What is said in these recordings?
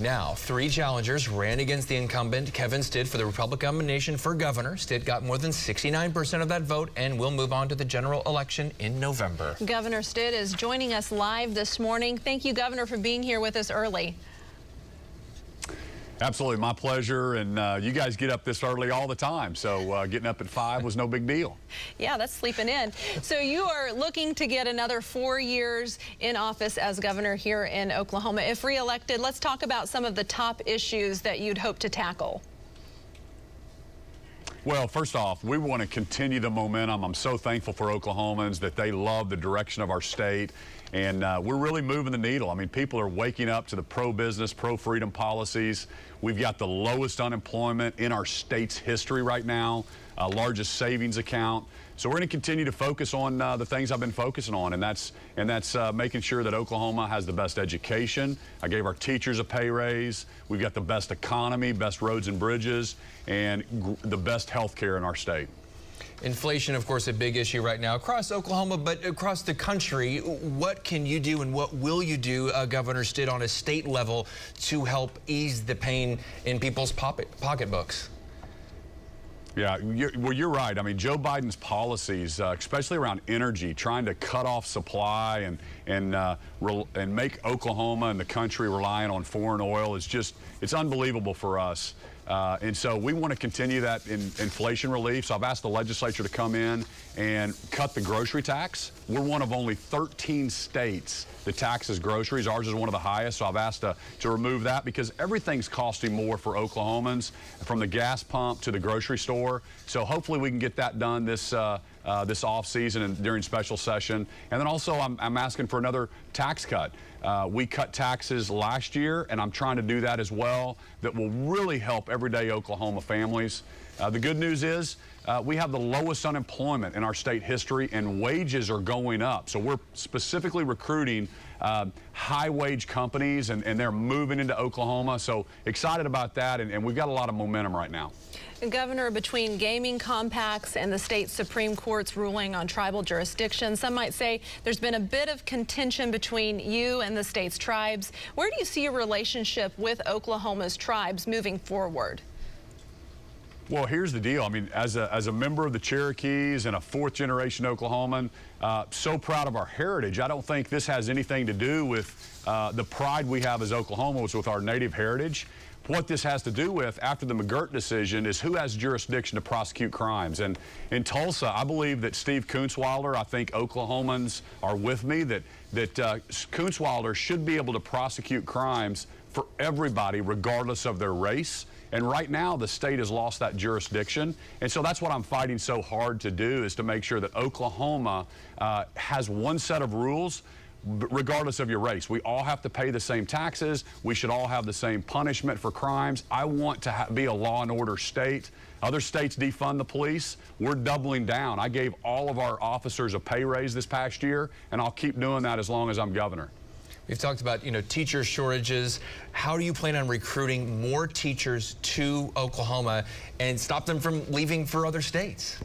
Now, 3 challengers ran against the incumbent Kevin Stitt for the Republican nomination for governor. Stitt got more than 69% of that vote and will move on to the general election in November. Governor Stitt is joining us live this morning. Thank you, Governor, for being here with us early. Absolutely, my pleasure, and you guys get up this early all the time, so getting up at 5 was no big deal. Yeah, that's sleeping in. So you are looking to get another 4 years in office as governor here in Oklahoma. If reelected, let's talk about some of the top issues that you'd hope to tackle. Well, first off, we want to continue the momentum. I'm so thankful for Oklahomans that they love the direction of our state, and we're really moving the needle. I mean, people are waking up to the pro-business, pro-freedom policies. We've got the lowest unemployment in our state's history right now, largest savings account. So we're going to continue to focus on the things I've been focusing on, and that's making sure that Oklahoma has the best education. I gave our teachers a pay raise. We've got the best economy, best roads and bridges, and the best health care in our state. Inflation, of course, a big issue right now across Oklahoma, but across the country. What can you do and what will you do, Governor Stitt, on a state level to help ease the pain in people's pocketbooks? Yeah, you're right. I mean, Joe Biden's policies, especially around energy, trying to cut off supply and make Oklahoma and the country reliant on foreign oil it's unbelievable for us. And so we want to continue that inflation relief. So I've asked the legislature to come in and cut the grocery tax. We're one of only 13 states that taxes groceries. Ours is one of the highest. So I've asked to remove that because everything's costing more for Oklahomans, from the gas pump to the grocery store. So hopefully we can get that done this off season and during special session. And then also I'm asking for another tax cut. We cut taxes last year, and I'm trying to do that as well. That will really help everyday Oklahoma families. The good news is we have the lowest unemployment in our state history, and wages are going up. So we're specifically recruiting high-wage companies, and they're moving into Oklahoma. So excited about that, and we've got a lot of momentum right now. Governor, between gaming compacts and the state Supreme Court's ruling on tribal jurisdiction, some might say there's been a bit of contention between you and the state's tribes. Where do you see your relationship with Oklahoma's tribes moving forward? Well, here's the deal. I mean, as a member of the Cherokees and a fourth-generation Oklahoman, so proud of our heritage. I don't think this has anything to do with the pride we have as Oklahomans with our native heritage. What this has to do with, after the McGirt decision, is who has jurisdiction to prosecute crimes. And in Tulsa, I believe that Steve Kuntzweiler, I think Oklahomans are with me, that Kuntzweiler should be able to prosecute crimes for everybody, regardless of their race. And right now, the state has lost that jurisdiction. And so that's what I'm fighting so hard to do, is to make sure that Oklahoma has one set of rules regardless of your race. We all have to pay the same taxes. We should all have the same punishment for crimes. I want to be a law and order state. Other states defund the police. We're doubling down. I gave all of our officers a pay raise this past year, and I'll keep doing that as long as I'm governor. We've talked about, teacher shortages. How do you plan on recruiting more teachers to Oklahoma and stop them from leaving for other states?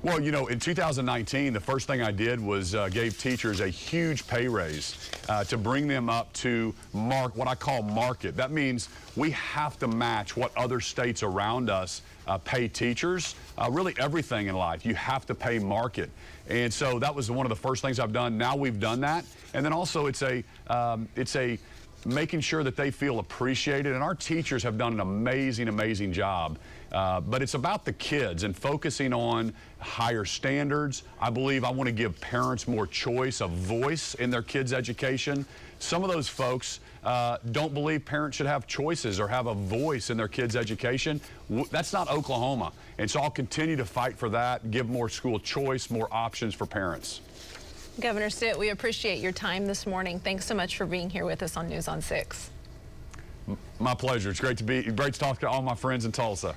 Well, in 2019, the first thing I did was gave teachers a huge pay raise to bring them up to what I call market. That means we have to match what other states around us pay teachers. Really everything in life, you have to pay market. And so that was one of the first things I've done. Now we've done that. And then also it's a making sure that they feel appreciated, and our teachers have done an amazing job. But it's about the kids and focusing on higher standards. I believe I want to give parents more choice, a voice in their kids' education. Some of those folks don't believe parents should have choices or have a voice in their kids' education. That's not Oklahoma. And so I'll continue to fight for that, give more school choice, more options for parents. Governor Stitt, we appreciate your time this morning. Thanks so much for being here with us on News on 6. My pleasure. It's great to talk to all my friends in Tulsa.